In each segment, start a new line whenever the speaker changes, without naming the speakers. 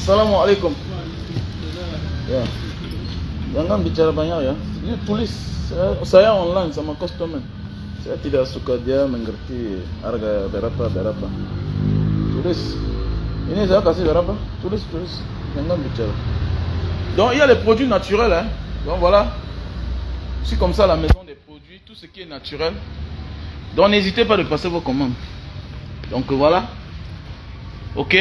Assalamu alaikum. Ya. Jangan bicara banyak ya. Ini tulis saya online sama customer. Saya tidak suka dia mengerti harga berapa. Tulis. Ini saya kasih berapa? Tulis. Jangan bicara. Donc il y a les produits naturels hein. Donc voilà. C'est comme ça la maison des produits, tout ce qui est naturel. Donc n'hésitez pas de passer vos commandes. Donc voilà. Ok.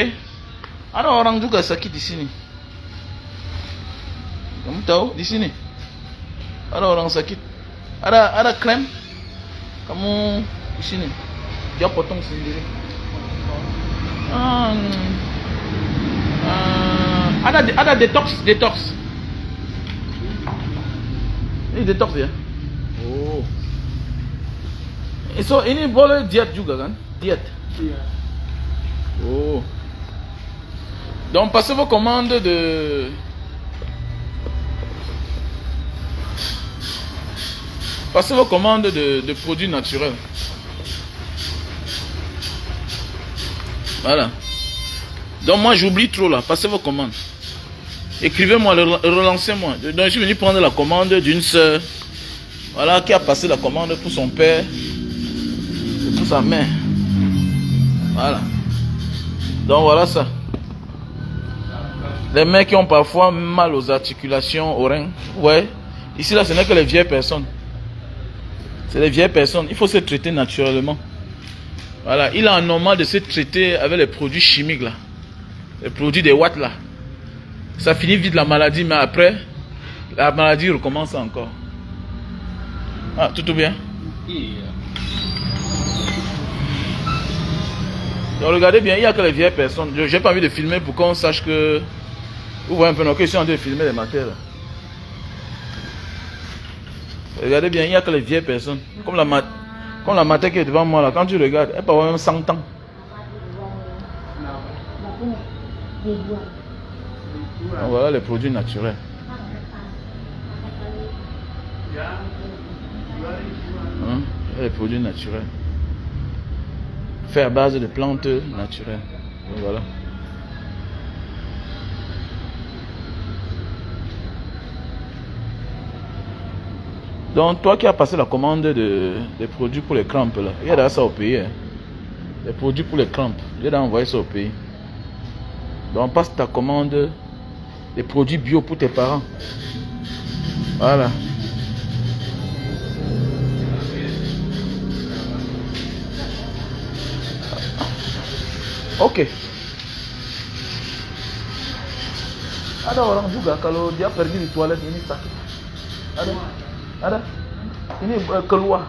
Alors orang juga sakit di sini. Kamu tahu di sini? Ada orang sakit. Ada krem. Kamu di sini. Dia potong sendiri. Ada detox. Ini detox ya. Oh. So ini boleh diet juga kan? Diet. Iya. Oh. Donc passez vos commandes de produits naturels. Voilà. Donc moi j'oublie trop là. Passez vos commandes. Écrivez-moi, relancez-moi. Donc je suis venu prendre la commande d'une soeur. Voilà, qui a passé la commande pour son père et pour sa mère. Voilà. Donc voilà ça. Les mecs qui ont parfois mal aux articulations, aux reins. Ouais. Ici là, ce n'est que les vieilles personnes. C'est les vieilles personnes. Il faut se traiter naturellement. Voilà. Il est anormal de se traiter avec les produits chimiques là. Les produits des watts là. Ça finit vite la maladie, mais après, la maladie recommence encore. Ah, tout bien? Donc regardez bien, il n'y a que les vieilles personnes. Je n'ai pas envie de filmer pour qu'on sache que... Vous voyez un peu, donc, je suis en train de filmer les matières. Regardez bien, il n'y a que les vieilles personnes. Comme la matière qui est devant moi là, quand tu regardes, elle peut avoir même 100 ans. Donc, voilà les produits naturels. Les produits naturels. Fait à base de plantes naturelles. Donc, voilà. Donc toi qui as passé la commande des produits pour les crampes là, il y a ça au pays. Hein. Les produits pour les crampes, il y a envoyé ça au pays. Donc passe ta commande des produits bio pour tes parents. Voilà. Ok. Ada orang juga kalau dia pergi di toilet ini sakit. Ada. Ini keluar.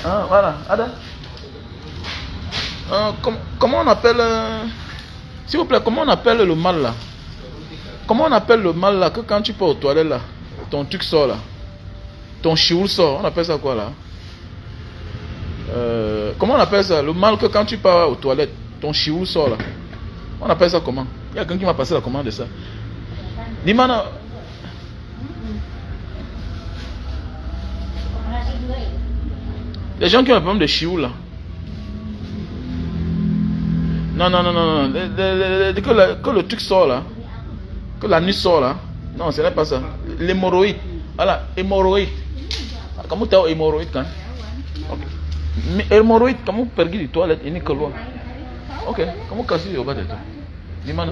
Ah, voilà, ada. Comment on appelle s'il vous plaît, comment on appelle le mal là? Comment on appelle le mal là que quand tu pars aux toilettes là, ton truc sort là, ton chioul sort, on appelle ça quoi là? Comment on appelle ça? Le mal que quand tu pars aux toilettes, ton chioul sort là. On appelle ça comment? Il y a quelqu'un qui m'a passé la commande de ça. Dis-moi. Les gens qui ont un problème de chioul là. Non. Que le truc sort là. Que la nuit sort là. Non, ce n'est pas ça. L'hémorroïde. Voilà, hémorroïde. Comment tu as hémorroïde quand? Okay. Hémorroïde, comment pergi di toilette ini keluar? Ok, kamu kasih obat itu. Di mana?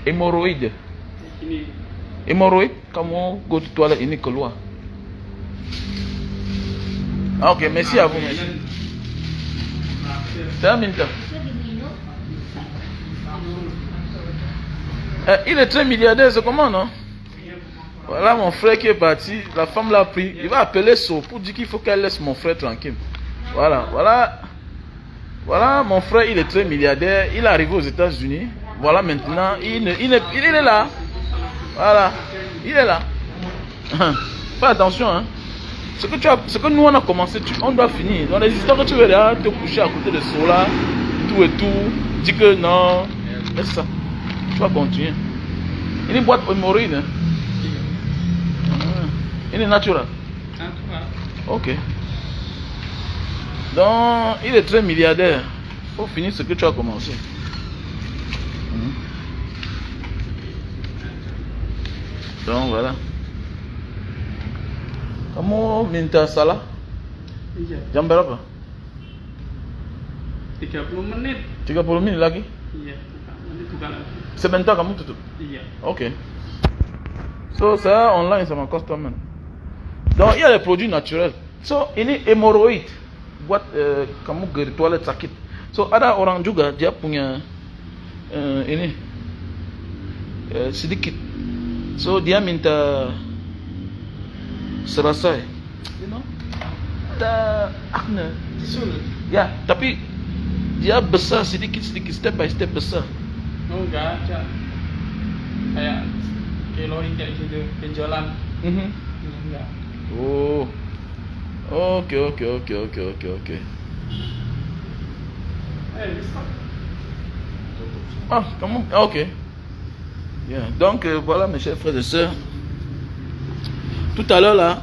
Hémorroïde. Hémorroïde, kamu go to toilette ini keluar. Ah, ok, merci à vous, merci. Termine. Il est très milliardaire, c'est comment, non? Voilà mon frère qui est parti, la femme l'a pris, il va appeler So pour dire qu'il faut qu'elle laisse mon frère tranquille. Voilà mon frère, il est très milliardaire, il est arrivé aux États-Unis. Voilà maintenant, il est là. Voilà, il est là. Fais attention, hein. Ce que nous on a commencé, on doit finir. Dans les histoires que tu veux là, te coucher à côté de Sola, tout et tout, dis que non, laisse ça. Tu vas continuer. Il est boîte hémorroïde. Hein. Il est naturel. Ok. Donc, il est très milliardaire. Il faut finir ce que tu as commencé. Donc voilà. Comment minta salah?
Iya.
Jam berapa?
30 menit.
30 menit lagi?
Iya, nanti buka lagi.
Sebentar kamu tutup?
Iya.
Ok. So ça online ça me coste quand même. Donc il y a les produits naturels. So ini hémorroïde buat kamu ke toilet sakit. So ada orang juga dia punya ini sedikit. So dia minta selesai. You know? Ada acne.
Tisul.
Ya, tapi dia besar sedikit-sedikit, step by step besar.
Oh, enggak ada. Kayak keloid kayak gitu, benjolan. Enggak.
Oh. Ok.
Bisa.
Ah, comment? Ah, ok. Bien. Donc, voilà, mes chers frères et sœurs. Tout à l'heure, là,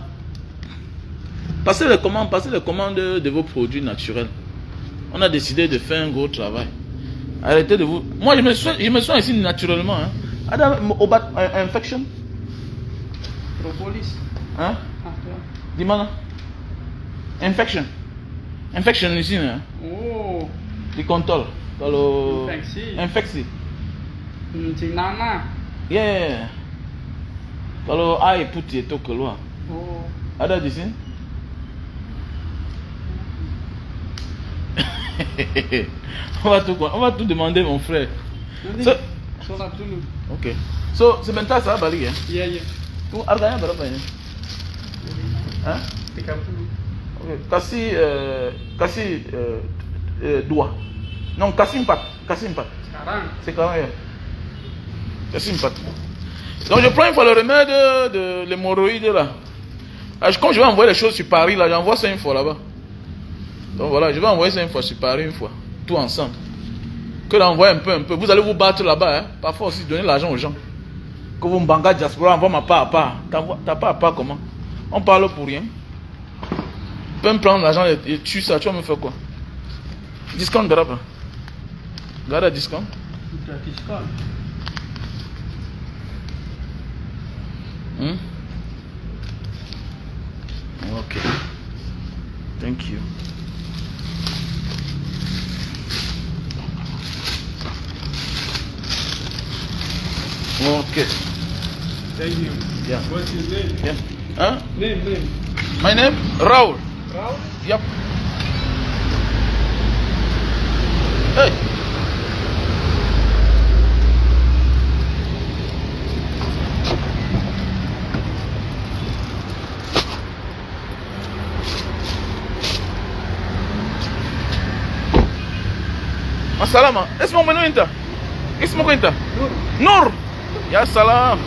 passez les commandes de vos produits naturels. On a décidé de faire un gros travail. Arrêtez de vous... Moi, je me soigne ici naturellement. Hein. Ada obat infection?
Propolis.
Hein?
Ada.
Di mana? Infection. Infection ici, hein?
Oh.
Di kontol. Kalau...
Infeksi.
Infeksi.
Cinana.
Yeah. Kalau air putih itu keluar.
Oh.
Ada di sini? On va tout demander, mon frère.
Nanti
So,
sholat dulu.
ok. So, sebentar saya balik ya.
Iya.
Tuh harganya berapa ini? Hah?
30.
Oke, kasih dua. Non, kasih empat.
Sekarang.
Sekarang ya. Kasih empat. Donc je prends une fois le remède de l'hémorroïde là. Comme je vais envoyer les choses sur Paris là, j'envoie ça une fois là-bas. Donc voilà, je vais envoyer ça une fois sur Paris une fois. Tout ensemble. Que d'envoyer un peu. Vous allez vous battre là-bas. Hein? Parfois aussi donner l'argent aux gens. Que vous me bankez diaspora, envoie ma part à part. T'as part à part comment? On parle pour rien. Tu peux me prendre l'argent et tuer ça, tu vas me faire quoi? Discount berapa? Gak ada discount?
Udah diskon.
Ok. Thank you. Ok.
Thank you.
Yeah.
What's your name?
Yeah. Huh?
Name.
My name? Raul.
Raul?
Yep. Hey. Assalama. Ismu menu inta? Ismu inta? Nur. Ya salam.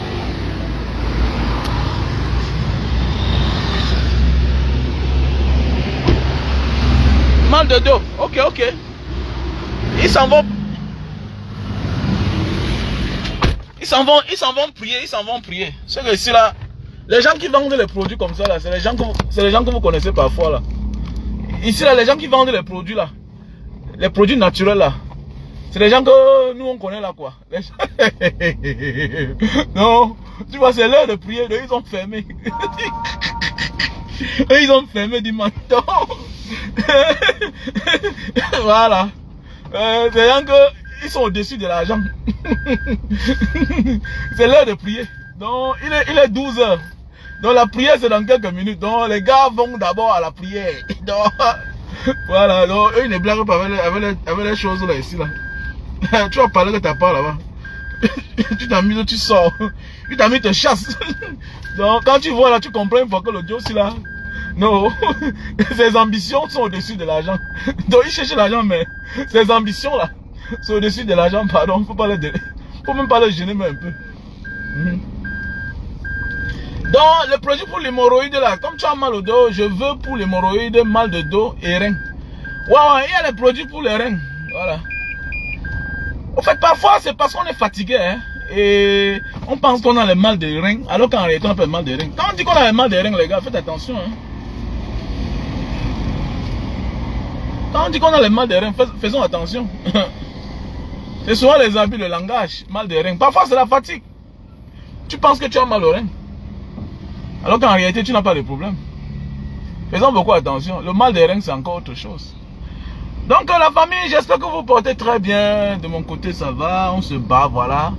Mal de dos. Ok. Ils s'en vont prier. C'est que ici là, les gens qui vendent les produits comme ça là, c'est les gens que vous connaissez parfois là. Ici là, les gens qui vendent les produits là, les produits naturels là, c'est les gens que nous on connaît là quoi. Non, tu vois, c'est l'heure de prier, ils ont fermé. Ils ont fermé dimanche. Voilà. C'est gens que ils sont au-dessus de l'argent. C'est l'heure de prier. Donc il est 12 h. Donc la prière c'est dans quelques minutes. Donc les gars vont d'abord à la prière. Donc voilà. Donc eux ils ne blaguent pas avec les choses là ici là. Tu vas parler de ta part là-bas. Tu t'amuses, tu sors. Tu t'amuses, te chasse. Donc quand tu vois là, tu comprends une fois que le Dieu aussi là. Non, ses ambitions sont au-dessus de l'argent. Donc il cherche l'argent, mais ses ambitions là sont au-dessus de l'argent, pardon. Faut même pas le gêner mais un peu. Donc le produit pour l'hémorroïde là, comme tu as mal au dos, je veux pour l'hémorroïde, mal de dos et reins. Ouais, il y a les produits pour les reins. Voilà. En fait, parfois c'est parce qu'on est fatigué, hein, et on pense qu'on a le mal des reins, alors qu'en réalité on a pas le mal des reins. Quand on dit qu'on a le mal des reins, les gars, faites attention. Hein. Quand on dit qu'on a le mal des reins, faisons attention. C'est souvent les abus de langage, mal des reins. Parfois c'est la fatigue. Tu penses que tu as mal au rein. Alors qu'en réalité, tu n'as pas de problème. Faisons beaucoup attention. Le mal des reins, c'est encore autre chose. Donc la famille, j'espère que vous portez très bien. De mon côté, ça va. On se bat, voilà.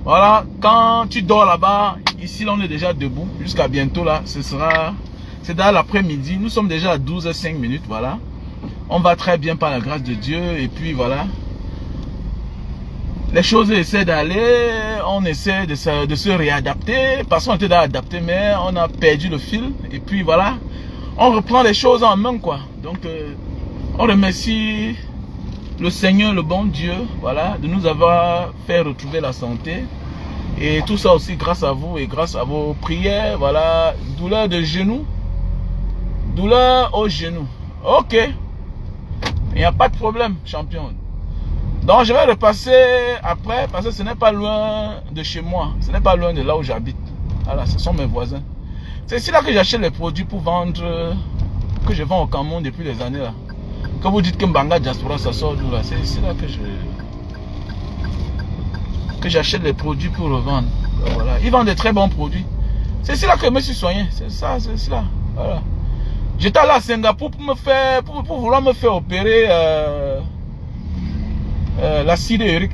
Voilà. Quand tu dors là-bas, ici, là, on est déjà debout. Jusqu'à bientôt, là. C'est dans l'après-midi. Nous sommes déjà à 12h05, voilà. On va très bien par la grâce de Dieu. Et puis, voilà. Les choses essaient d'aller. On essaie de se réadapter. Parce qu'on était adapté, mais on a perdu le fil. Et puis, voilà. On reprend les choses en main, quoi. Donc, on remercie le Seigneur, le bon Dieu, voilà, de nous avoir fait retrouver la santé. Et tout ça aussi grâce à vous et grâce à vos prières, voilà. Douleur de genou. Douleur au genou. Ok. Il n'y a pas de problème, champion. Donc, je vais repasser après, parce que ce n'est pas loin de chez moi. Ce n'est pas loin de là où j'habite. Voilà, ce sont mes voisins. C'est ici là que j'achète les produits pour vendre, que je vends au Cameroun depuis des années là. Quand vous dites que Mbanga Diaspora ça sort d'où là, c'est ici là que j'achète les produits pour revendre. Voilà. Ils vendent des très bons produits. C'est ici là que je me suis soigné. C'est ça, c'est ici là. Voilà. J'étais allé à Singapour pour vouloir me faire opérer l'acide urique.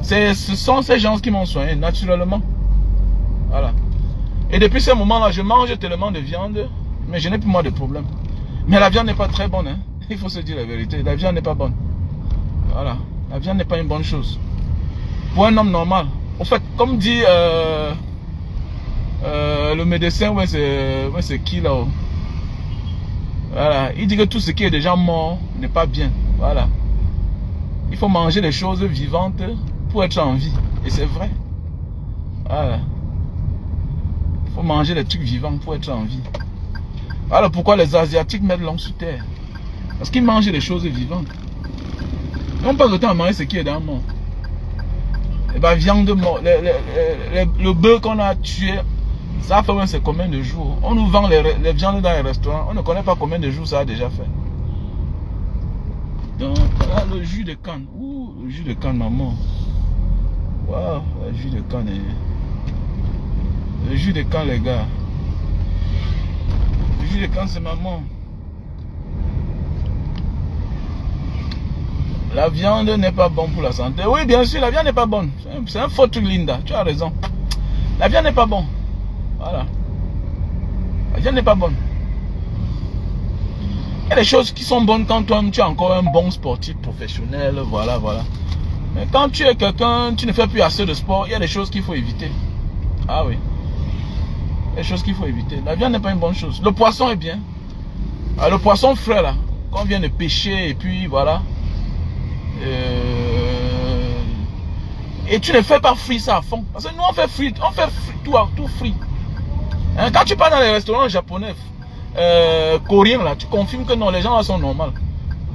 Ce sont ces gens qui m'ont soigné naturellement. Voilà. Et depuis ce moment-là, je mange tellement de viande, mais je n'ai plus moi de problème. Mais la viande n'est pas très bonne, hein. Il faut se dire la vérité. La viande n'est pas bonne. Voilà. La viande n'est pas une bonne chose. Pour un homme normal. En fait, comme dit le médecin, ouais, c'est qui là? Voilà. Il dit que tout ce qui est déjà mort n'est pas bien. Voilà. Il faut manger des choses vivantes pour être en vie. Et c'est vrai. Voilà. Il faut manger des trucs vivants pour être en vie. Voilà pourquoi les Asiatiques mettent l'homme sur terre. Parce qu'ils mangent des choses vivantes. Ils n'ont pas le temps à manger ce qui est dans le monde. Et bien, viande morte. Le bœuf qu'on a tué, ça fait c'est combien de jours? On nous vend les viandes dans les restaurants. On ne connaît pas combien de jours ça a déjà fait. Donc, voilà le jus de canne. Ouh, le jus de canne, maman. Waouh, le jus de canne. Le jus de canne, les gars. Le jus de canne, c'est maman. La viande n'est pas bonne pour la santé. Oui, bien sûr, la viande n'est pas bonne. C'est un faux truc, Linda. Tu as raison. La viande n'est pas bonne. Voilà. La viande n'est pas bonne. Il y a des choses qui sont bonnes quand toi, tu es encore un bon sportif professionnel. Voilà, voilà. Mais quand tu es quelqu'un, tu ne fais plus assez de sport, il y a des choses qu'il faut éviter. Ah oui. Il y a des choses qu'il faut éviter. La viande n'est pas une bonne chose. Le poisson est bien. Ah, le poisson frais là, quand on vient de pêcher et puis voilà. Et tu ne fais pas frit ça à fond. Parce que nous on fait frit, tout frit. Hein, quand tu pars dans les restaurants japonais, coréens là, tu confirmes que non, les gens là sont normaux.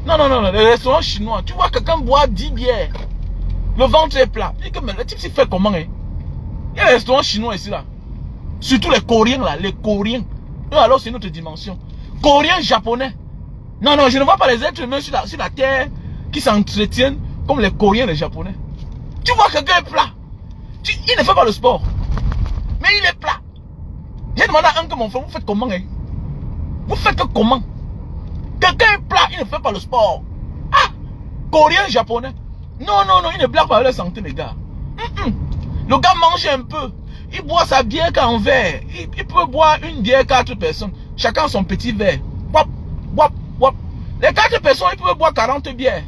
Non, non, non, les restaurants chinois, tu vois quelqu'un boire 10 bières, le ventre est plat. Tu dis que mais le type s'il fait comment hein? Il y a les restaurants chinois ici là. Surtout les coréens là, les coréens. Eux alors c'est une autre dimension. Coréens, japonais. Non, non, je ne vois pas les êtres humains sur la terre qui s'entretiennent comme les coréens et les japonais. Tu vois quelqu'un est plat. Il ne fait pas le sport. Mais il est plat. J'ai demandé à un que mon frère, vous faites comment hein? Vous faites que comment? Quelqu'un est plat, il ne fait pas le sport. Ah! Coréen, japonais. Non, non, non, il ne blague pas avec la santé, les gars. Le gars mange un peu. Il boit sa bière qu'en verre. Il peut boire une bière 4 personnes. Chacun son petit verre. Wap, wap, wap. Les 4 personnes, ils peuvent boire 40 bières.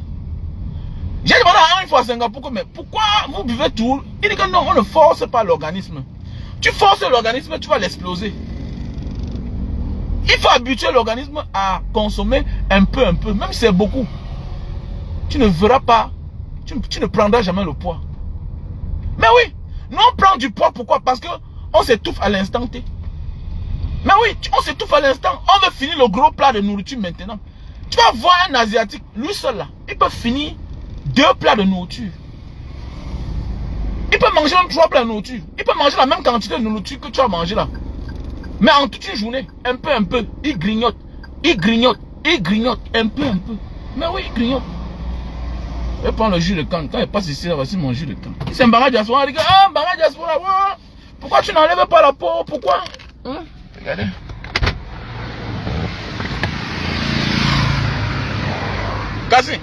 J'ai demandé à un fois à Singapour, mais pourquoi vous buvez tout? Il dit que non, on ne force pas l'organisme. Tu forces l'organisme, tu vas l'exploser. Il faut habituer l'organisme à consommer un peu, même si c'est beaucoup. Tu ne verras pas, tu ne prendras jamais le poids. Mais oui, nous on prend du poids, pourquoi? Parce qu'on s'étouffe à l'instant T. Mais oui, on s'étouffe à l'instant. On veut finir le gros plat de nourriture maintenant. Tu vas voir un Asiatique, lui seul là, il peut finir 2 plats de nourriture. Il peut manger même 3 plats de nourriture. Il peut manger la même quantité de nourriture que tu as mangé là. Mais en toute une journée, un peu, il grignote, un peu. Mais oui, il grignote. Je vais prendre le jus de canne. Quand il passe ici, là, voici mon jus de canne. C'est un Mbanga Diaspora. Regarde, ah, Mbanga Diaspora. Ouais. Pourquoi tu n'enlèves pas la peau? Pourquoi? Hein? Regardez. Cassé.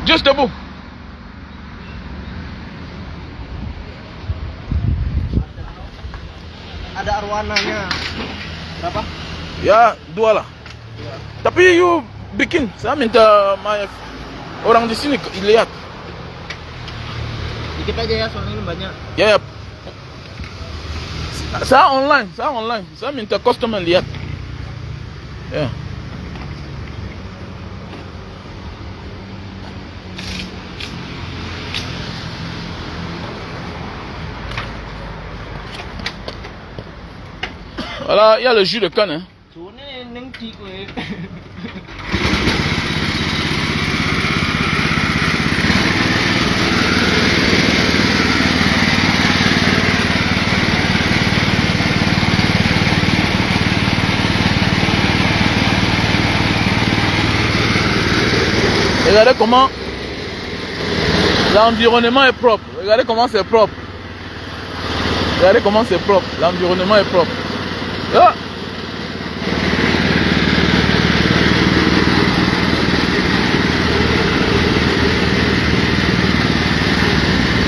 Juste debout.
Ada arwananya. Berapa?
Ya, 2 lah. Tapi you bikin, saya minta orang di sini lihat.
Dikit aja ya, soalnya ini banyak.
Ya, ya. Saya online. Saya minta customer lihat. Ya. Voilà, il y a le jus de canne. Hein. Regardez comment l'environnement est propre. Regardez comment c'est propre. Regardez comment c'est propre. L'environnement est propre. Ah.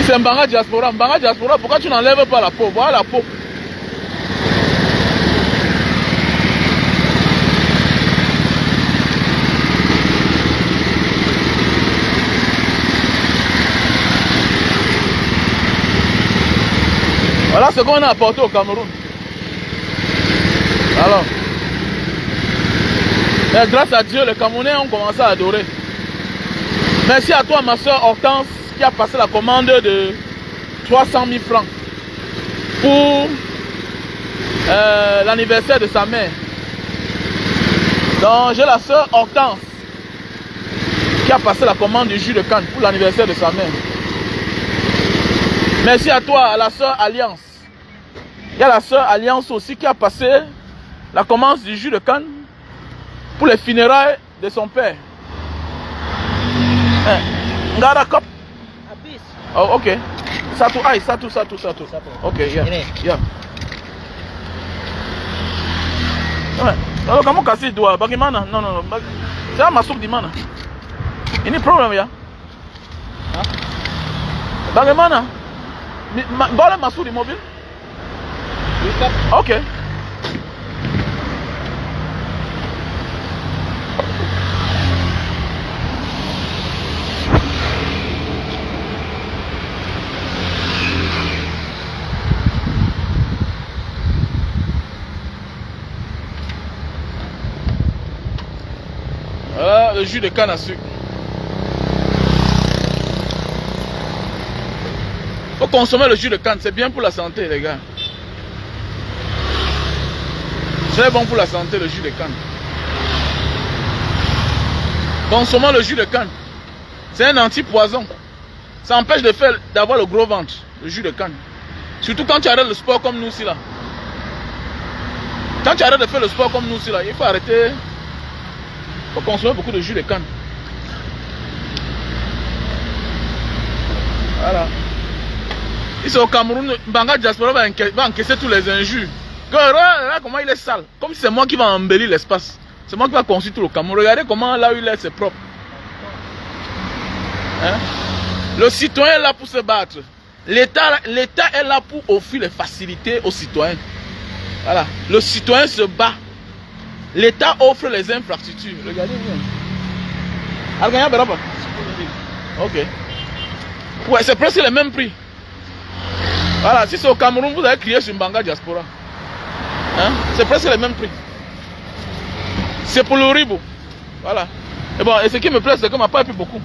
C'est un Mbanga Diaspora. Mbanga Diaspora, pourquoi tu n'enlèves pas la peau? Voilà la peau. Voilà ce qu'on a apporté au Cameroun. Alors, mais grâce à Dieu, les Camerounais ont commencé à adorer. Merci à toi, ma soeur Hortense, qui a passé la commande de 300 000 francs pour l'anniversaire de sa mère. Donc, j'ai la soeur Hortense qui a passé la commande du jus de canne pour l'anniversaire de sa mère. Merci à toi, à la soeur Alliance. Il y a la soeur Alliance aussi qui a passé la commande du jus de canne pour les funérailles de son père. Ngara Kop. Oh, ok. Satu ay, satu. Ok, yeah. Yeah. Alors, comment casser doigt? Bagimana? Non. C'est un massouk di mana. Ini problem ya? Bagimana? Boleh masuk di mobil? Ok. Voilà le jus de canne à sucre. Faut consommer le jus de canne, c'est bien pour la santé, les gars. C'est bon pour la santé, le jus de canne. Consommons le jus de canne. C'est un anti-poison. Ça empêche d'avoir le gros ventre, le jus de canne. Surtout quand tu arrêtes le sport comme nous ici là. Quand tu arrêtes de faire le sport comme nous ici là, il faut arrêter. Il faut consommer beaucoup de jus de canne. Voilà. Ici au Cameroun, Mbanga Diaspora va encaisser tous les injures. Là, comment il est sale. Comme si c'est moi qui va embellir l'espace. C'est moi qui va construire tout le Cameroun. Regardez comment là où il est, c'est propre. Hein? Le citoyen est là pour se battre. L'État est là pour offrir les facilités aux citoyens. Voilà. Le citoyen se bat. L'État offre les infrastructures. Regardez bien. Ok. Ouais, c'est presque le même prix. Voilà, si c'est au Cameroun, vous allez crier sur Mbanga Diaspora. Hein? C'est presque le même prix. C'est pour le ribo. Voilà. Et bon, et ce qui me plaît, c'est qu'on m'a pas pris beaucoup.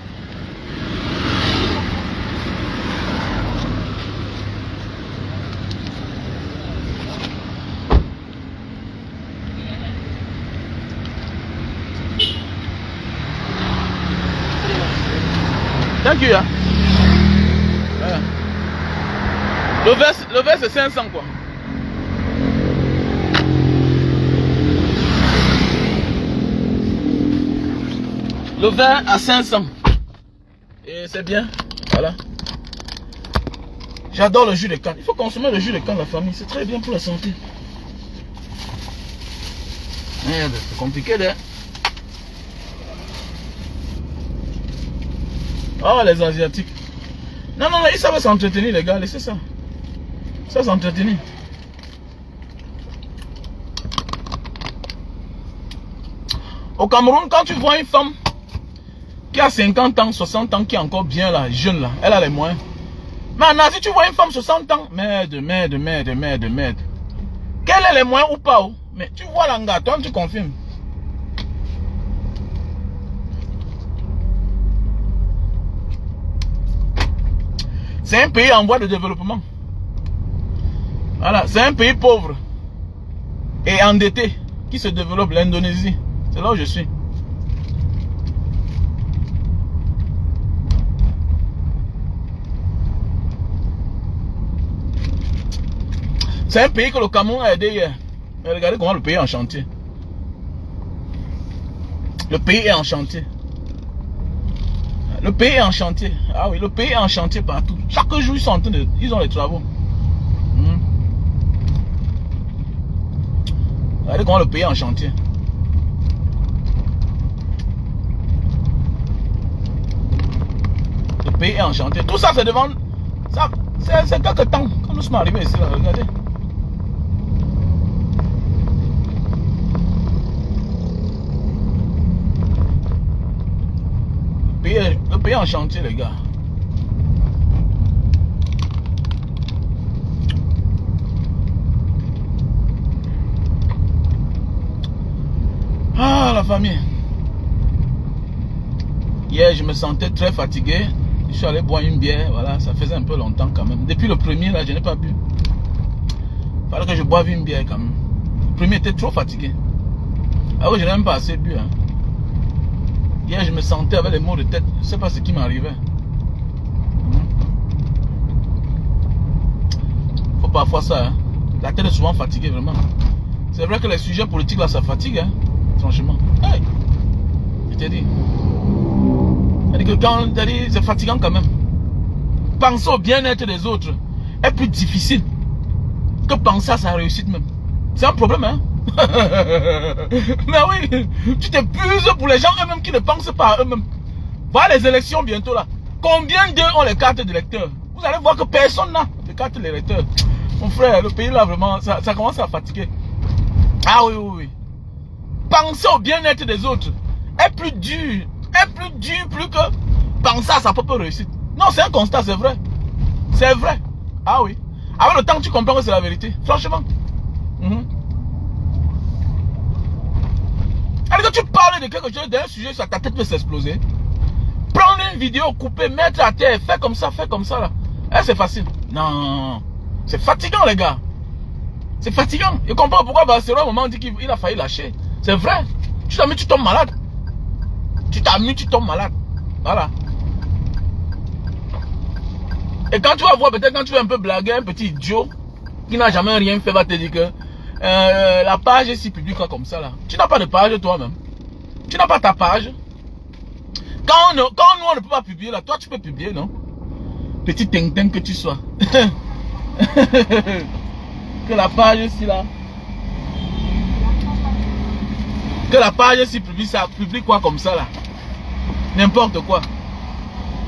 Thank you, yeah. Voilà. Le verre c'est 500 quoi. Le vin à 500. Et c'est bien. Voilà. J'adore le jus de canne. Il faut consommer le jus de canne, la famille. C'est très bien pour la santé. Merde, c'est compliqué, là. Oh, les Asiatiques. Non, non, non, ils savent s'entretenir, les gars. Laissez ça. Ça s'entretenir. Au Cameroun, quand tu vois une femme qui a 50 ans, 60 ans, qui est encore bien là, jeune là, elle a les moyens. Mais en Asie, tu vois une femme 60 ans, merde. Quel est les moyens ou pas? Mais tu vois l'anga, toi tu confirmes. C'est un pays en voie de développement. Voilà, c'est un pays pauvre et endetté qui se développe, l'Indonésie. C'est là où je suis. C'est un pays que le Cameroun a aidé hier. Mais regardez comment le pays est en chantier. Le pays est en chantier. Le pays est en chantier. Ah oui, le pays est en chantier partout. Chaque jour, ils sont en train de... Ils ont les travaux. Regardez comment le pays est en chantier. Le pays est en chantier. Tout ça, c'est devant... C'est quelques temps. Quand nous sommes arrivés ici, là, regardez. Le pays est en chantier, les gars. Ah, la famille. Hier, je me sentais très fatigué. Je suis allé boire une bière. Voilà, ça faisait un peu longtemps quand même. Depuis le premier, là, je n'ai pas bu. Il fallait que je boive une bière quand même. Le premier était trop fatigué. Ah oui, je n'ai même pas assez bu. Hein. Hier, je me sentais avec les maux de tête. Je ne sais pas ce qui m'arrivait. Faut parfois ça. Hein. La tête est souvent fatiguée, vraiment. C'est vrai que les sujets politiques, là, ça fatigue. Hein. Franchement. Hey. Je t'ai dit. C'est fatigant quand même. Penser au bien-être des autres est plus difficile que penser à sa réussite même. C'est un problème, hein. Mais oui, tu t'épuises pour les gens eux-mêmes qui ne pensent pas à eux-mêmes. Voilà les élections bientôt là. Combien d'eux ont les cartes d'électeurs? Vous allez voir que personne n'a de carte d'électeur. Mon frère, le pays là vraiment, ça commence à fatiguer. Ah oui, oui, oui. Penser au bien-être des autres est plus dur. Plus que penser à sa propre réussite. Non, c'est un constat, c'est vrai. C'est vrai. Ah oui. Avec le temps, tu comprends que c'est la vérité. Franchement. Alors que tu parles de quelque chose, d'un sujet, ta tête peut s'exploser. Prendre une vidéo, couper, mettre à terre, faire comme ça là. Eh, c'est facile. Non. C'est fatigant, les gars. C'est fatigant. Je comprends pourquoi Barcelone, à un moment, on dit qu'il a failli lâcher. C'est vrai. Tu t'as mis, tu tombes malade. Tu t'amuses, tu tombes malade. Voilà. Et quand tu vas voir, peut-être quand tu vas un peu blaguer, un petit idiot qui n'a jamais rien fait va te dire que la page est si publique comme ça là. Tu n'as pas de page toi-même. Tu n'as pas ta page. Quand nous on ne peut pas publier là, toi tu peux publier, non? Petit tintin que tu sois. Que la page si là. Que la page si publie, ça publie quoi comme ça là? N'importe quoi.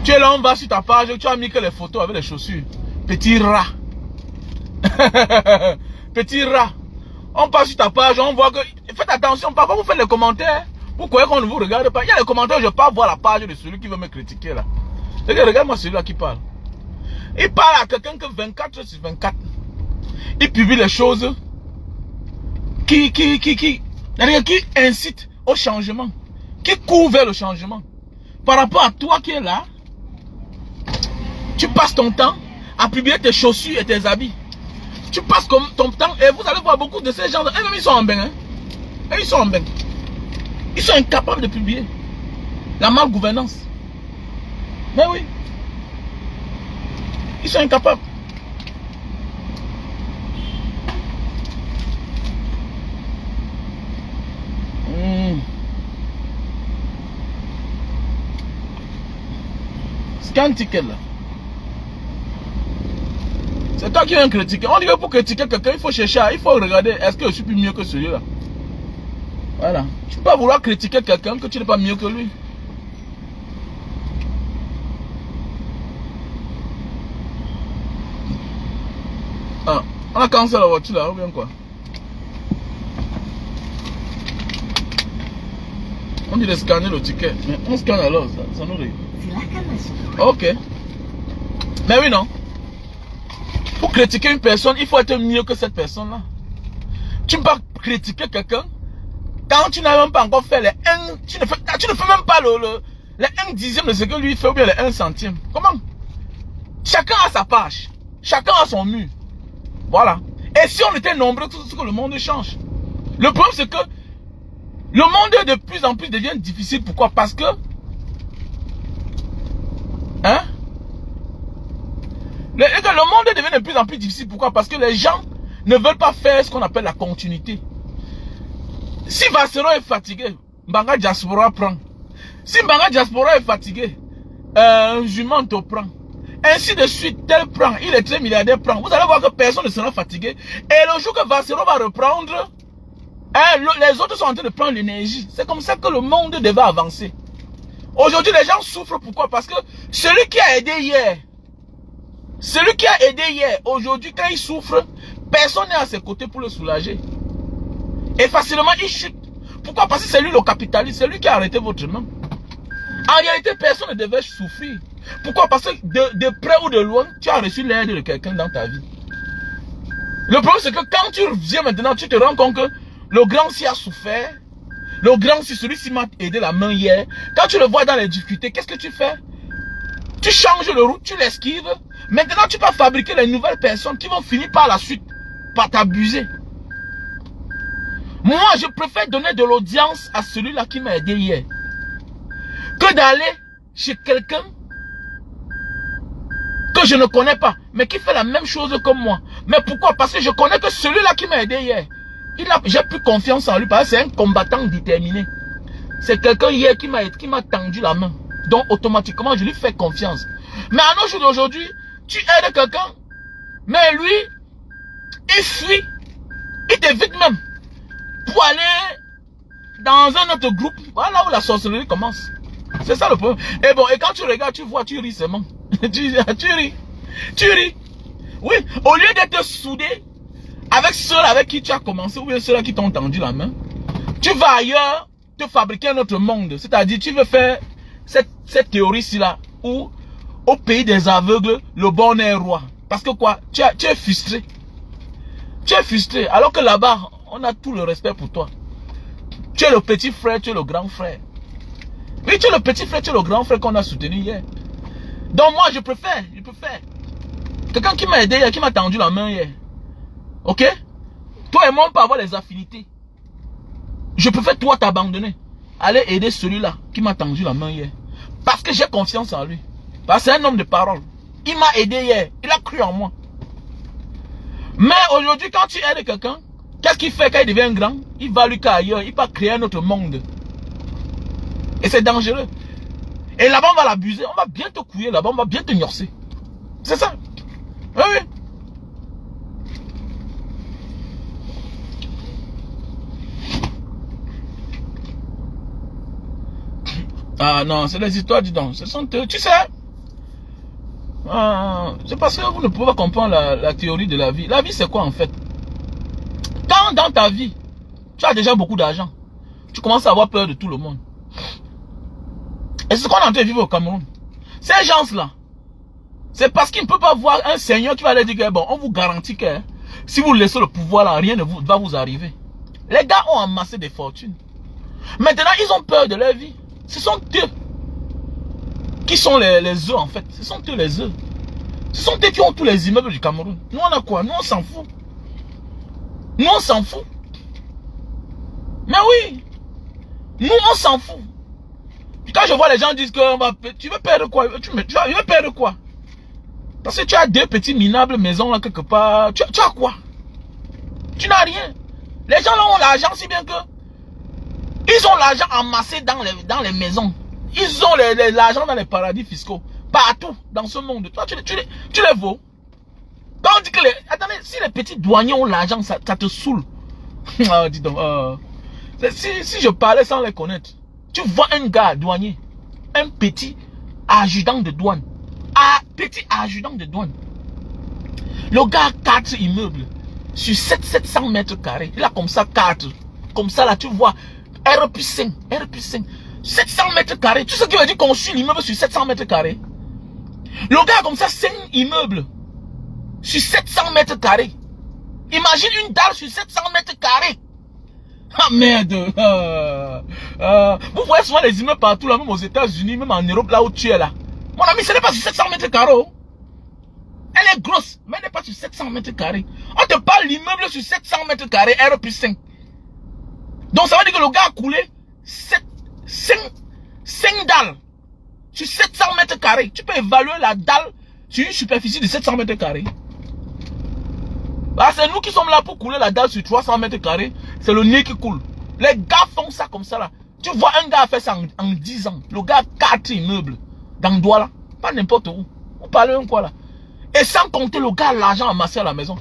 Tu es là, on va sur ta page, tu as mis que les photos avec les chaussures. Petit rat. Petit rat. On passe sur ta page, on voit que... Faites attention, parfois vous faites les commentaires. Vous croyez qu'on ne vous regarde pas. Il y a les commentaires, je ne peux pas voir la page de celui qui veut me critiquer là. Regarde-moi celui-là qui parle. Il parle à quelqu'un que 24 sur 24. Il publie les choses qui incite au changement, qui court vers le changement. Par rapport à toi qui es là, tu passes ton temps à publier tes chaussures et tes habits. Tu passes ton temps et vous allez voir beaucoup de ces gens, eux-mêmes ils sont en bain. Hein? Et ils sont en bain. Ils sont incapables de publier. La malgouvernance. Mais oui. Ils sont incapables. critiquer un ticket là. C'est toi qui viens critiquer. On dit que pour critiquer quelqu'un, il faut chercher, il faut regarder, est-ce que je suis plus mieux que celui-là? Voilà. Tu ne peux pas vouloir critiquer quelqu'un que tu n'es pas mieux que lui. Ah, on a cancellé la voiture là, ou bien quoi? On dit de scanner le ticket. Mais on scanne alors, ça nous dit. Ok. Mais oui, non. Pour critiquer une personne, il faut être mieux que cette personne-là. Tu ne peux pas critiquer quelqu'un quand tu n'as même pas encore fait les 1. Tu ne fais même pas les 1 dixième de ce que lui fait ou bien les 1 centime. Comment? Chacun a sa page. Chacun a son mur. Voilà. Et si on était nombreux, tout ce que le monde change. Le problème, c'est que le monde de plus en plus devient difficile. Pourquoi? Parce que le monde devient de plus en plus difficile. Pourquoi? Parce que les gens ne veulent pas faire ce qu'on appelle la continuité. Si Vassero est fatigué, Mbanga Diaspora prend. Si Mbanga Diaspora est fatigué, Jument te prend. Ainsi de suite, tel prend. Il est très milliardaire prend. Vous allez voir que personne ne sera fatigué. Et le jour que Vassero va reprendre, les autres sont en train de prendre l'énergie. C'est comme ça que le monde devait avancer. Aujourd'hui, les gens souffrent. Pourquoi? Parce que celui qui a aidé hier, aujourd'hui, quand il souffre, personne n'est à ses côtés pour le soulager. Et facilement, il chute. Pourquoi? Parce que c'est lui le capitaliste, c'est lui qui a arrêté votre nom. En réalité, personne ne devait souffrir. Pourquoi? Parce que de près ou de loin, tu as reçu l'aide de quelqu'un dans ta vie. Le problème, c'est que quand tu reviens maintenant, tu te rends compte que le grand s'y a souffert. Le grand, si celui-ci m'a aidé la main hier. Quand tu le vois dans les difficultés, qu'est-ce que tu fais? Tu changes le route, tu l'esquives. Maintenant, tu peux fabriquer les nouvelles personnes qui vont finir par la suite, par t'abuser. Moi, je préfère donner de l'audience à celui-là qui m'a aidé hier, que d'aller chez quelqu'un que je ne connais pas, mais qui fait la même chose que moi. Mais pourquoi? Parce que je connais que celui-là qui m'a aidé hier, j'ai plus confiance en lui, parce que c'est un combattant déterminé. C'est quelqu'un hier qui m'a tendu la main. Donc automatiquement, je lui fais confiance. Mais à nos jours d'aujourd'hui, tu aides quelqu'un, mais lui, il fuit, il t'évite même pour aller dans un autre groupe. Voilà où la sorcellerie commence. C'est ça le problème. Et bon, et quand tu regardes, tu vois, tu ris seulement. tu ris. Oui, au lieu d'être soudé avec ceux avec qui tu as commencé, ou bien ceux-là qui t'ont tendu la main, tu vas ailleurs te fabriquer un autre monde. C'est-à-dire, tu veux faire cette théorie-ci là, où au pays des aveugles, le bon est roi. Parce que quoi? Tu es frustré. Tu es frustré. Alors que là-bas, on a tout le respect pour toi. Tu es le petit frère, tu es le grand frère. Oui, tu es le petit frère, tu es le grand frère qu'on a soutenu hier. Donc moi, je préfère. Quelqu'un qui m'a aidé hier, qui m'a tendu la main hier. Ok? Toi et moi, on peut avoir les affinités. Je préfère toi t'abandonner. Aller aider celui-là qui m'a tendu la main hier. Parce que j'ai confiance en lui. Parce que c'est un homme de parole. Il m'a aidé hier. Il a cru en moi. Mais aujourd'hui, quand tu aides quelqu'un, qu'est-ce qu'il fait quand il devient grand? Il va lui ailleurs. Il va créer un autre monde. Et c'est dangereux. Et là-bas, on va l'abuser. On va bien te couiller là-bas. On va bien te gnorcer. C'est ça. Oui, oui. Ah non, c'est les histoires, dis donc. Ce sont eux. Tu sais, c'est parce que vous ne pouvez pas comprendre la théorie de la vie. La vie, c'est quoi en fait? Quand dans ta vie, tu as déjà beaucoup d'argent, tu commences à avoir peur de tout le monde. Et c'est ce qu'on est en train de vivre au Cameroun. Ces gens-là, c'est parce qu'ils ne peuvent pas voir un seigneur qui va leur dire que bon, on vous garantit que si vous laissez le pouvoir là, rien ne va vous arriver. Les gars ont amassé des fortunes. Maintenant, ils ont peur de leur vie. Ce sont eux qui sont les œufs en fait. Ce sont eux les œufs. Ce sont eux qui ont tous les immeubles du Cameroun. Nous on a quoi? Nous on s'en fout. Nous on s'en fout. Mais oui. Nous on s'en fout. Puis quand je vois les gens dire que tu veux perdre quoi? Tu veux perdre quoi? Parce que tu as deux petits minables maisons là quelque part. Tu as quoi? Tu n'as rien. Les gens là ont l'argent si bien que ils ont l'argent amassé dans les maisons. Ils ont l'argent dans les paradis fiscaux. Partout dans ce monde. Toi, tu les vaux. Quand on dit que attendez, si les petits douaniers ont l'argent, ça te saoule. Ah, dis donc. Si je parlais sans les connaître, tu vois un gars douanier, un petit adjudant de douane. Petit adjudant de douane. Le gars a 4 immeubles sur 700 mètres carrés. Il a comme ça 4. Comme ça là, tu vois. R+5. 700 mètres carrés. Tu sais ce qui veut dire construire l'immeuble sur 700 mètres carrés? Le gars a comme ça 5 immeubles sur 700 mètres carrés. Imagine une dalle sur 700 mètres carrés. Ah merde. Vous voyez souvent les immeubles partout là, même aux États-Unis, même en Europe là où tu es là. Mon ami, ce n'est pas sur 700 mètres carrés. Elle est grosse, mais elle n'est pas sur 700 mètres carrés. On te parle l'immeuble sur 700 mètres carrés, R+5. Donc ça veut dire que le gars a coulé 5 dalles sur 700 mètres carrés. Tu peux évaluer la dalle sur une superficie de 700 mètres carrés. Ah, c'est nous qui sommes là pour couler la dalle sur 300 mètres carrés. C'est le nez qui coule. Les gars font ça comme ça là. Tu vois un gars a fait ça en 10 ans. Le gars a 4 immeubles dans Douala. Pas n'importe où. Vous parlez un quoi là. Et sans compter le gars a l'argent amassé à la maison.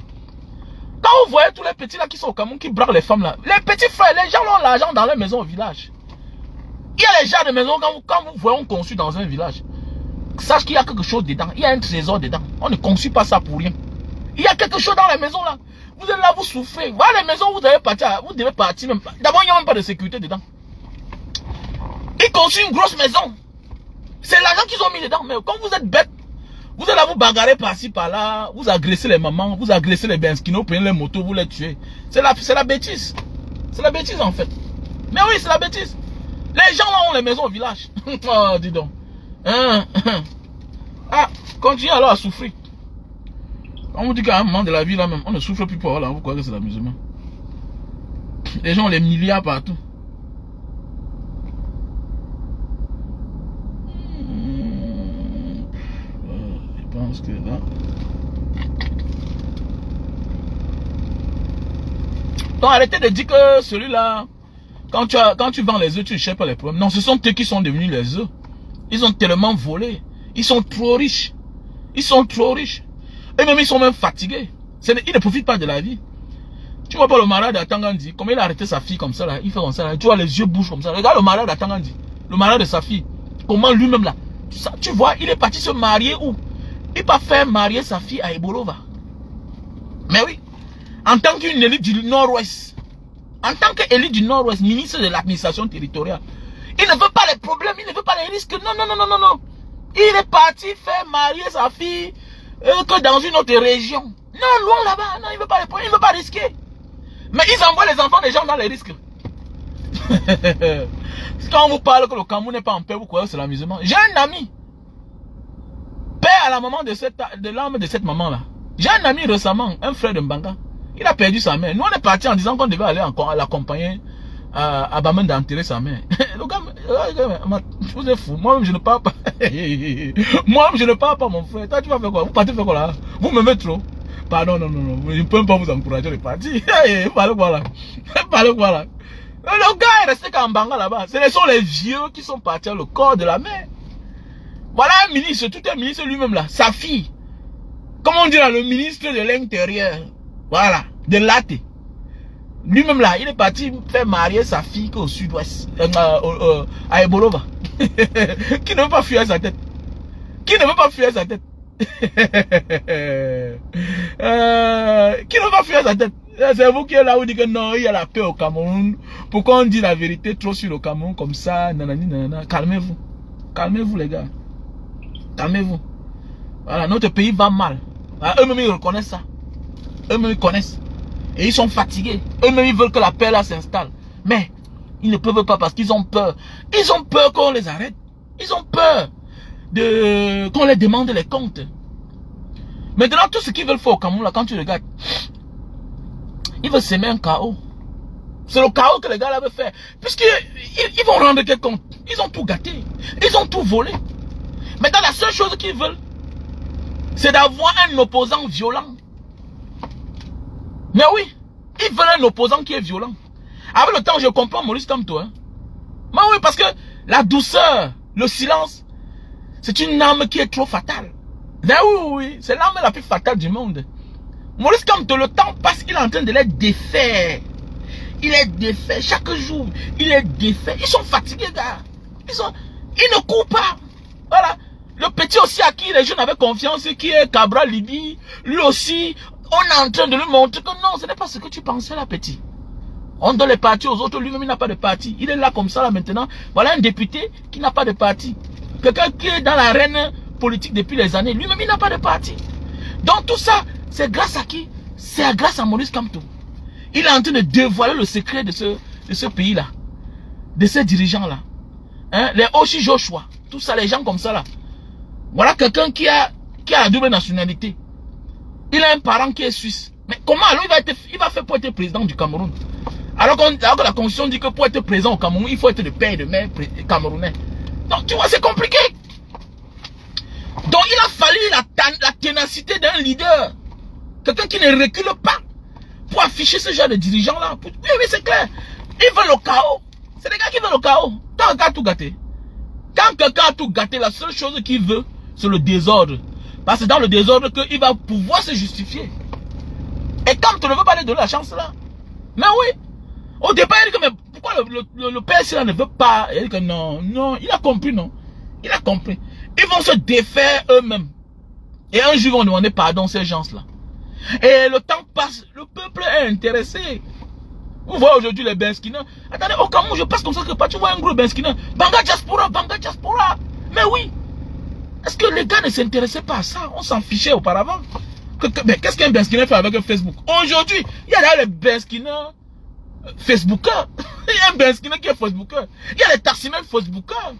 Quand vous voyez tous les petits là qui sont au Cameroun, qui braquent les femmes là. Les petits frères, les gens ont l'argent dans les maisons au village. Il y a les gens de maison, quand vous voyez on construit dans un village. Sache qu'il y a quelque chose dedans. Il y a un trésor dedans. On ne construit pas ça pour rien. Il y a quelque chose dans les maisons là. Vous êtes là, vous souffrez. Voilà les maisons, vous devez partir même pas. D'abord, il n'y a même pas de sécurité dedans. Ils construisent une grosse maison. C'est l'argent qu'ils ont mis dedans. Mais quand vous êtes bête, vous allez vous bagarrer par-ci, par-là. Vous agressez les mamans, vous agressez les benskino, prenez les motos, vous les tuez. C'est la bêtise. C'est la bêtise en fait. Mais oui, c'est la bêtise. Les gens là ont les maisons au village. Oh, dis donc. Ah, continuez alors à souffrir. On vous dit qu'à un moment de la vie là même, on ne souffre plus pour là, vous croyez que c'est l'amusement. Les gens ont les milliards partout. Je pense que là. Donc arrêtez de dire que celui-là, quand tu vends les œufs, tu ne cherches pas les problèmes. Non, ce sont eux qui sont devenus les œufs. Ils ont tellement volé. Ils sont trop riches. Ils sont trop riches. Eux-mêmes, ils sont même fatigués. Ils ne profitent pas de la vie. Tu vois pas le malade à Tangandi, comment il a arrêté sa fille comme ça là, il fait comme ça là, tu vois les yeux bougent comme ça. Regarde le malade à Tangandi, le malade de sa fille. Comment lui-même là, tu vois, il est parti se marier où? Il va faire marier sa fille à Ebolova. Mais oui, en tant qu'une élite du Nord-Ouest, en tant qu'élite du Nord-Ouest, ministre de l'administration territoriale, il ne veut pas les problèmes, il ne veut pas les risques. Non, non, non, non, non, non. Il est parti faire marier sa fille que dans une autre région. Non, loin là-bas. Non, il ne veut pas les problèmes, il ne veut pas risquer. Mais ils envoient les enfants des gens dans les risques. Quand on vous parle que le Cameroun n'est pas en paix, vous croyez que c'est l'amusement. J'ai un ami. Père à la maman de l'âme de cette maman-là. J'ai un ami récemment, un frère de Mbanga. Il a perdu sa mère. Nous, on est parti en disant qu'on devait aller l'accompagner à Bamen d'enterrer sa mère. Le gars, vous êtes fou. Moi-même, je ne parle pas. Moi-même, je ne parle pas, mon frère. Toi, tu vas faire quoi? Vous partez faire quoi là? Vous me mettez trop. Pardon, non, non, non. Je ne peux pas vous encourager de partir. Parlez quoi là? Parlez quoi là? Le gars est resté qu'en Mbanga là-bas. Ce sont les vieux qui sont partis à le corps de la mère. Voilà un ministre, tout un ministre lui-même là. Sa fille. Comment on dit là? Le ministre de l'Intérieur. Voilà. De l'AT. Lui-même là, il est parti faire marier sa fille au sud-ouest. À Ebolova. Qui ne veut pas fuir sa tête. Qui ne veut pas fuir sa tête. Qui ne veut pas fuir sa tête. C'est vous qui êtes là où dit que non, il y a la paix au Cameroun. Pourquoi on dit la vérité trop sur le Cameroun comme ça? Nanani, nanana. Calmez-vous. Calmez-vous les gars. Calmez-vous. Voilà, notre pays va mal. Eux-mêmes ils reconnaissent ça. Eux-mêmes ils connaissent. Et ils sont fatigués. Eux-mêmes ils veulent que la paix là s'installe. Mais ils ne peuvent pas parce qu'ils ont peur. Ils ont peur qu'on les arrête. Ils ont peur qu'on les demande les comptes. Maintenant, tout ce qu'ils veulent faire au Cameroun là, quand tu regardes, ils veulent semer un chaos. C'est le chaos que les gars là veulent faire. Puisqu'ils vont rendre quel compte? Ils ont tout gâté. Ils ont tout volé. Maintenant, la seule chose qu'ils veulent, c'est d'avoir un opposant violent. Mais oui, ils veulent un opposant qui est violent. Avec le temps, je comprends Maurice comme toi. Hein. Mais oui, parce que la douceur, le silence, C'est une arme qui est trop fatale. Ben oui, c'est l'arme la plus fatale du monde. Maurice Kamto, le temps passe, il est en train de les défaire. Il est défait chaque jour. Il est défait. Ils sont fatigués, gars. Ils ne courent pas. Voilà. Le petit aussi à qui les jeunes avaient confiance, qui est Cabral Libye, lui aussi, on est en train de lui montrer que non, ce n'est pas ce que tu pensais là, petit. On donne les partis aux autres, lui-même il n'a pas de parti. Il est là comme ça là maintenant. Voilà un député qui n'a pas de parti. Quelqu'un qui est dans l'arène politique depuis les années, lui-même il n'a pas de parti. Donc tout ça, c'est grâce à qui? C'est grâce à Maurice Kamto. Il est en train de dévoiler le secret de ce pays-là. De ces dirigeants-là. Hein? Les Oshi Joshua. Tout ça, les gens comme ça là. Voilà quelqu'un qui a la double nationalité. Il a un parent qui est suisse. Mais comment alors il va faire pour être président du Cameroun? Alors que la constitution dit que pour être président au Cameroun, il faut être de père et de mère camerounais. Donc tu vois, c'est compliqué. Donc il a fallu la ténacité d'un leader. Quelqu'un qui ne recule pas pour afficher ce genre de dirigeants-là. Oui, c'est clair. Ils veulent le chaos. C'est des gars qui veulent le chaos. Quand quelqu'un a tout gâté. Quand quelqu'un a tout gâté, la seule chose qu'il veut, c'est le désordre. Parce que dans le désordre, qu'il va pouvoir se justifier. Et quand tu ne veux pas lui donner la chance là. Mais oui. Au départ, il dit que mais pourquoi le PS là ne veut pas? Il dit que non, il a compris, non. Il a compris. Ils vont se défaire eux-mêmes. Et un jour, ils vont demander pardon à ces gens-là. Et le temps passe, le peuple est intéressé. Vous voyez aujourd'hui les Benskina. Attendez, au Cameroun, je passe comme ça que pas, tu vois un gros Benskina. Banga Diaspora, Banga Diaspora. Mais oui. Est-ce que les gars ne s'intéressaient pas à ça? On s'en fichait auparavant. Mais qu'est-ce qu'un Benskina fait avec Facebook? Aujourd'hui, il y a là les Benskina Facebookers. Il y a un Benskina qui est Facebooker. Il y a les Tassimens Facebookers.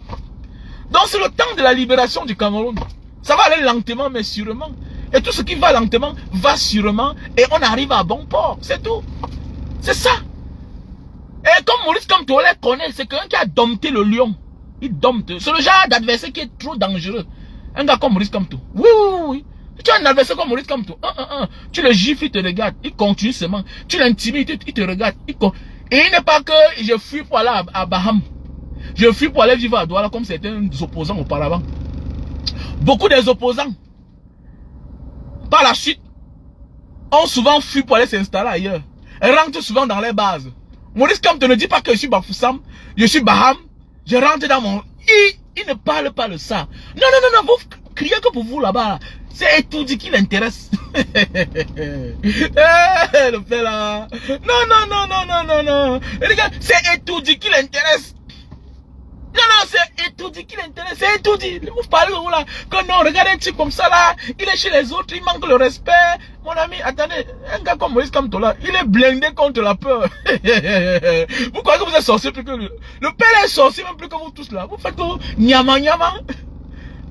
Donc c'est le temps de la libération du Cameroun. Ça va aller lentement mais sûrement. Et tout ce qui va lentement va sûrement. Et on arrive à bon port. C'est tout. C'est ça. Et comme Maurice Kamto les connaît, c'est quelqu'un qui a dompté le lion. Il dompte. C'est le genre d'adversaire qui est trop dangereux. Un gars comme Maurice Kamto. Oui. Tu as un adversaire comme Maurice Kamto. Tu le gifles, il te regarde. Il continue seulement. Tu l'intimides, il te regarde. Et il n'est pas que je fuis pour aller à Baham. Je fuis pour aller vivre à Douala comme certains opposants auparavant. Beaucoup des opposants, par la suite, ont souvent fui pour aller s'installer ailleurs. Et rentrent souvent dans les bases. Maurice Kamto ne dit pas que je suis Bafoussam, je suis Baham, je rentre dans mon... Il ne parle pas de ça. Non, vous criez que pour vous là-bas. C'est Etoudi qui l'intéresse. Le fait là. Non. Les gars, c'est Etoudi qui l'intéresse. Non, c'est Etoudi qui l'intéresse. C'est Etoudi. Vous parlez de vous là. Que non, regardez un type comme ça là. Il est chez les autres, il manque le respect. Mon ami, attendez. Un gars comme Maurice Kamto là, il est blindé contre la peur. Vous croyez que vous êtes sorcier plus que lui? Le père est sorcier même plus que vous tous là. Vous faites que nyama.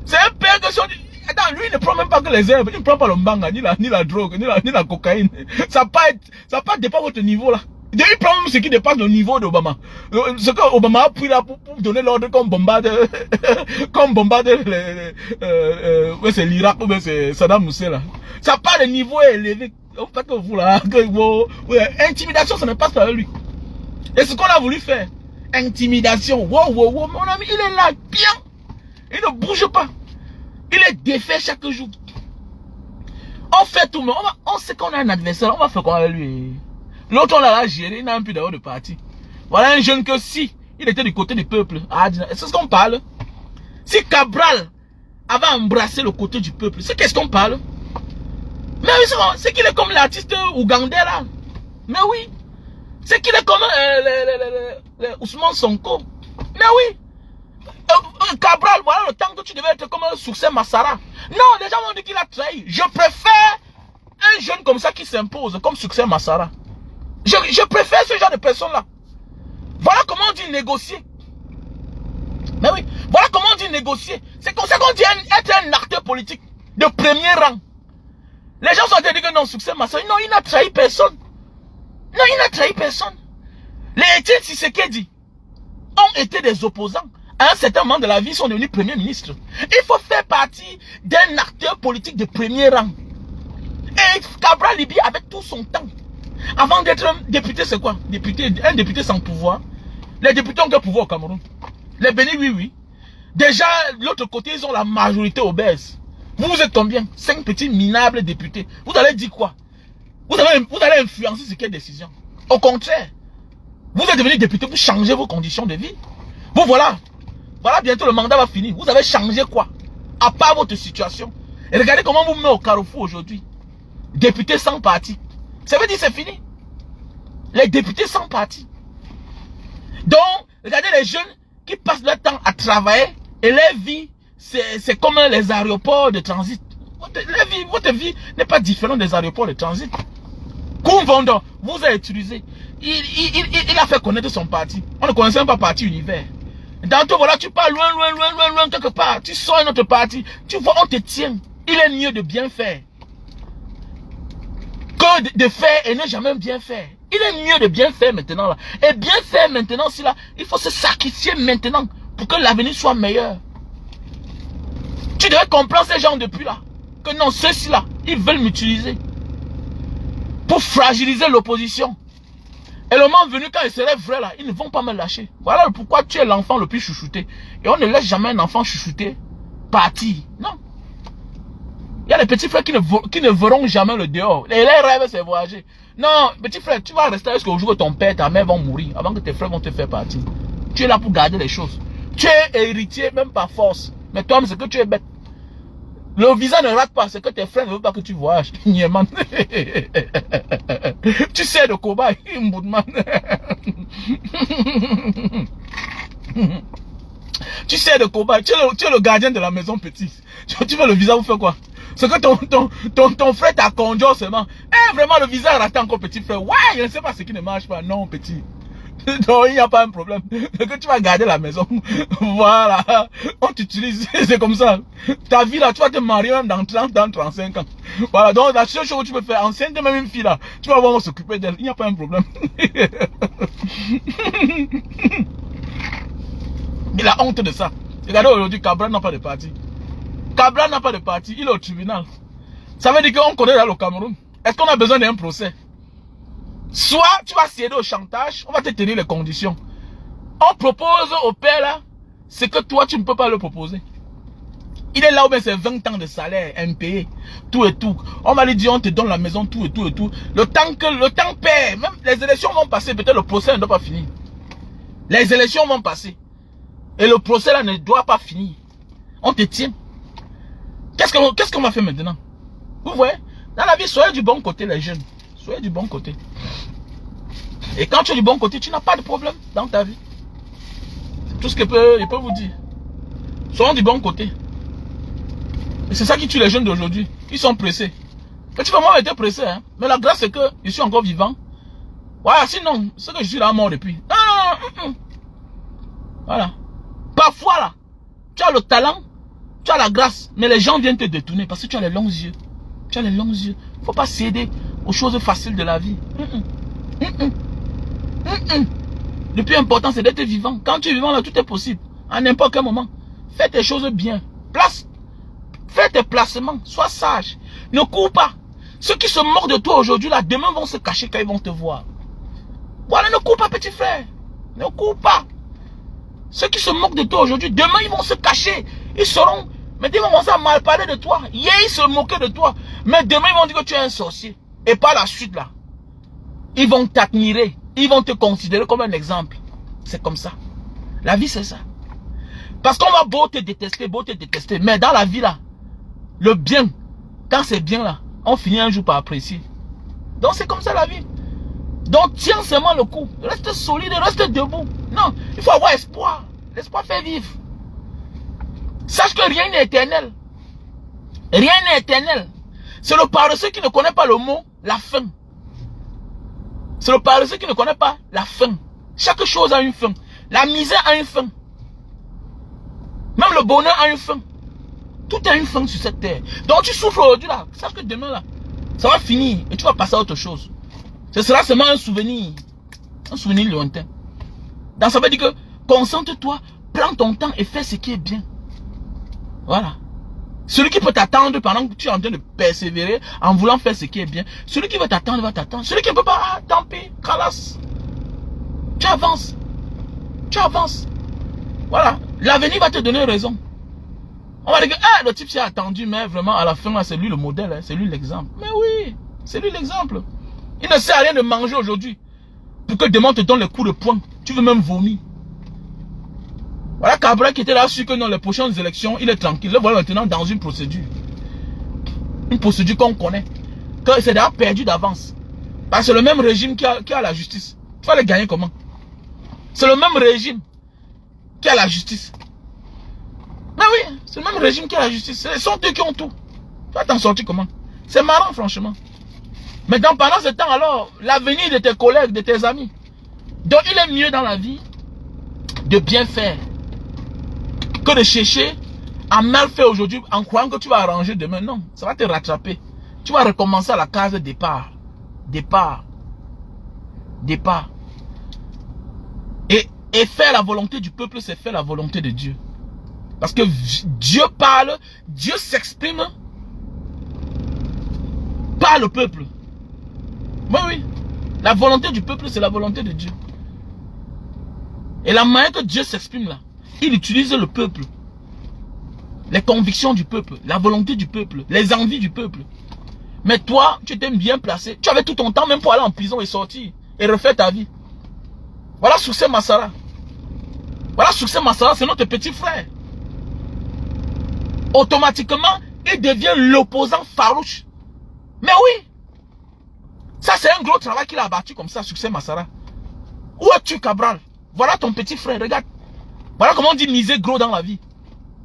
C'est un père que si on dit... Attends, lui il ne prend même pas que les herbes. Il ne prend pas le mbanga, ni la drogue, ni la cocaïne. Ça n'a pas dépend votre niveau là. Il prend même ce qui dépasse le niveau d'Obama. Ce que Obama a pris là pour donner l'ordre comme bombarde c'est l'Irak ou c'est Saddam Hussein là. Ça n'a pas de niveau élevé. Vous faites que vous là, intimidation, ça ne passe pas avec lui. Et ce qu'on a voulu faire, intimidation, wow, mon ami, il est là, bien. Il ne bouge pas. Il est défait chaque jour. On fait tout, mais on sait qu'on a un adversaire, on va faire quoi avec lui? L'autre, on l'a géré, il n'a plus d'ailleurs de parti. Voilà un jeune que si, il était du côté du peuple. C'est ce qu'on parle. Si Cabral avait embrassé le côté du peuple, c'est qu'est-ce qu'on parle? Mais oui, c'est qu'il est comme l'artiste ougandais là. Mais oui. C'est qu'il est comme Ousmane Sonko. Mais oui. Cabral, voilà le temps que tu devais être comme un succès Massara. Non, les gens m'ont dit qu'il a trahi. Je préfère un jeune comme ça qui s'impose comme succès Massara. Je préfère ce genre de personne-là. Voilà comment on dit négocier. Mais oui, voilà comment on dit négocier. C'est comme ça qu'on dit être un acteur politique de premier rang. Les gens sont en train de dire que non, succès Massara. Non, il n'a trahi personne. Non, il n'a trahi personne. Les Étienne Tshisekedi ont été des opposants. À un certain moment de la vie, ils sont devenus premiers ministres. Il faut faire partie d'un acteur politique de premier rang. Et Cabral Libye avait tout son temps. Avant d'être un député, c'est quoi? Un député sans pouvoir. Les députés ont quel pouvoir au Cameroun? Les bénis, oui. Déjà, de l'autre côté, ils ont la majorité obèse. Vous êtes combien? 5 petits minables députés. Vous allez dire quoi? Vous allez influencer ce qui est décision. Au contraire, vous êtes devenu député pour changer vos conditions de vie. Bon, voilà. Voilà, bientôt le mandat va finir. Vous avez changé quoi? À part votre situation. Et regardez comment vous mettez au carrefour aujourd'hui. Député sans parti. Ça veut dire c'est fini. Les députés sans parti. Donc, regardez les jeunes qui passent leur temps à travailler et leur vie, c'est comme les aéroports de transit. Votre vie n'est pas différente des aéroports de transit. Koumvondo vous a utilisé. Il a fait connaître son parti. On ne connaissait même pas parti univers. Dans tout, voilà, tu pars loin, quelque part. Tu sors un autre parti. Tu vois, on te tient. Il est mieux de bien faire que de faire et ne jamais bien faire. Il est mieux de bien faire maintenant là. Et bien faire maintenant, si là, il faut se sacrifier maintenant pour que l'avenir soit meilleur. Tu devrais comprendre ces gens depuis là. Que non, ceux-ci là, ils veulent m'utiliser pour fragiliser l'opposition. Et le moment venu, quand il serait vrai là, ils ne vont pas me lâcher. Voilà pourquoi tu es l'enfant le plus chouchouté. Et on ne laisse jamais un enfant chouchouté partir. Non. Il y a des petits frères qui ne verront jamais le dehors. Et les rêves, c'est voyager. Non, petit frère, tu vas rester jusqu'au jour où ton père et ta mère vont mourir avant que tes frères vont te faire partir. Tu es là pour garder les choses. Tu es héritier, même par force. Mais toi, c'est que tu es bête. Le visa ne rate pas, c'est que tes frères ne veulent pas que tu voyages. Tu sais de cobaye, tu sais de cobaye, tu es le gardien de la maison petit. Tu veux le visa, vous faites quoi? C'est que ton frère t'a conduit seulement. Eh, vraiment, le visa est resté encore petit frère. Ouais, je ne sais pas ce qui ne marche pas. Non, petit. Non, il n'y a pas un problème. C'est que tu vas garder la maison. Voilà. On t'utilise. C'est comme ça. Ta vie là, tu vas te marier même dans 30 ans, 35 ans. Voilà. Donc, la seule chose que tu peux faire, enceinte même une fille là, tu vas voir s'occuper d'elle. Il n'y a pas un problème. Il a honte de ça. Regardez aujourd'hui, Cabral n'a pas de parti. Cabral n'a pas de parti. Il est au tribunal. Ça veut dire qu'on connaît là le Cameroun. Est-ce qu'on a besoin d'un procès? Soit tu vas céder au chantage, on va te tenir les conditions. On propose au père là, ce que toi tu ne peux pas le proposer. Il est là où c'est 20 ans de salaire impayé, tout et tout. On va lui dire on te donne la maison, tout et tout et tout. Le temps perd, même les élections vont passer, peut-être le procès ne doit pas finir. Les élections vont passer. Et le procès là ne doit pas finir. On te tient. Qu'est-ce qu'on va faire maintenant? Vous voyez? Dans la vie, soyez du bon côté les jeunes. Soyez du bon côté. Et quand tu es du bon côté, tu n'as pas de problème dans ta vie. C'est tout ce que je peux vous dire. Soyons du bon côté. Et c'est ça qui tue les jeunes d'aujourd'hui. Ils sont pressés. Petit frère, moi j'étais pressé. Hein. Mais la grâce c'est que je suis encore vivant. Voilà, sinon, c'est que je suis là mort depuis. Non. Voilà. Parfois là, tu as le talent, tu as la grâce, mais les gens viennent te détourner parce que tu as les longs yeux. Tu as les longs yeux. Il ne faut pas céder aux choses faciles de la vie. Le plus important, c'est d'être vivant. Quand tu es vivant, là, tout est possible. À n'importe quel moment. Fais tes choses bien. Fais tes placements. Sois sage. Ne cours pas. Ceux qui se moquent de toi aujourd'hui, là, demain vont se cacher quand ils vont te voir. Voilà, ne cours pas, petit frère. Ne cours pas. Ceux qui se moquent de toi aujourd'hui, demain, ils vont se cacher. Ils seront... Mais ils vont commencer à mal parler de toi. Hier, ils se moquaient de toi. Mais demain, ils vont dire que tu es un sorcier. Et par la suite, là, ils vont t'admirer. Ils vont te considérer comme un exemple. C'est comme ça. La vie, c'est ça. Parce qu'on va beau te détester. Mais dans la vie, là, le bien, quand c'est bien, là, on finit un jour par apprécier. Donc, c'est comme ça la vie. Donc, tiens seulement le coup. Reste solide, reste debout. Non, il faut avoir espoir. L'espoir fait vivre. Sache que rien n'est éternel. Rien n'est éternel. C'est le paresseux qui ne connaît pas le mot, la fin. C'est le paresseux qui ne connaît pas la fin. Chaque chose a une fin. La misère a une fin. Même le bonheur a une fin. Tout a une fin sur cette terre. Donc tu souffres aujourd'hui là. Sache que demain là, ça va finir et tu vas passer à autre chose. Ce sera seulement un souvenir. Un souvenir lointain. Donc ça veut dire que concentre-toi, prends ton temps et fais ce qui est bien. Voilà. Celui qui peut t'attendre pendant que tu es en train de persévérer en voulant faire ce qui est bien. Celui qui veut t'attendre va t'attendre. Celui qui ne peut pas, tant pis, calasse. Tu avances. Tu avances. Voilà. L'avenir va te donner raison. On va dire que ah, le type s'est attendu, mais vraiment à la fin, là, c'est lui le modèle, hein, c'est lui l'exemple. Mais oui, c'est lui l'exemple. Il ne sert à rien de manger aujourd'hui. Pour que demain on te donne les coups de poing. Tu veux même vomir. Voilà Cabral qui était là sûr que dans les prochaines élections, il est tranquille. Le voilà maintenant dans une procédure. Une procédure qu'on connaît. Que c'est déjà perdu d'avance. Parce que c'est le même régime qui a la justice. Tu vas les gagner comment? C'est le même régime qui a la justice. Mais oui, c'est le même régime qui a la justice. Ce sont eux qui ont tout. Tu vas t'en sortir comment? C'est marrant franchement. Mais pendant ce temps alors, l'avenir de tes collègues, de tes amis. Donc il est mieux dans la vie de bien faire que de chercher à mal faire aujourd'hui en croyant que tu vas arranger demain. Non, ça va te rattraper. Tu vas recommencer à la case départ. Départ. Et faire la volonté du peuple, c'est faire la volonté de Dieu. Parce que Dieu parle, Dieu s'exprime par le peuple. Oui. La volonté du peuple, c'est la volonté de Dieu. Et la manière que Dieu s'exprime là, il utilise le peuple. Les convictions du peuple, la volonté du peuple, les envies du peuple. Mais toi, tu étais bien placé. Tu avais tout ton temps même pour aller en prison et sortir. Et refaire ta vie. Voilà Succès Masara. Voilà Succès Masara, c'est notre petit frère. Automatiquement, il devient l'opposant farouche. Mais oui. Ça, c'est un gros travail qu'il a abattu comme ça, Succès Masara. Où es-tu, Cabral? Voilà ton petit frère, regarde. Voilà comment on dit miser gros dans la vie.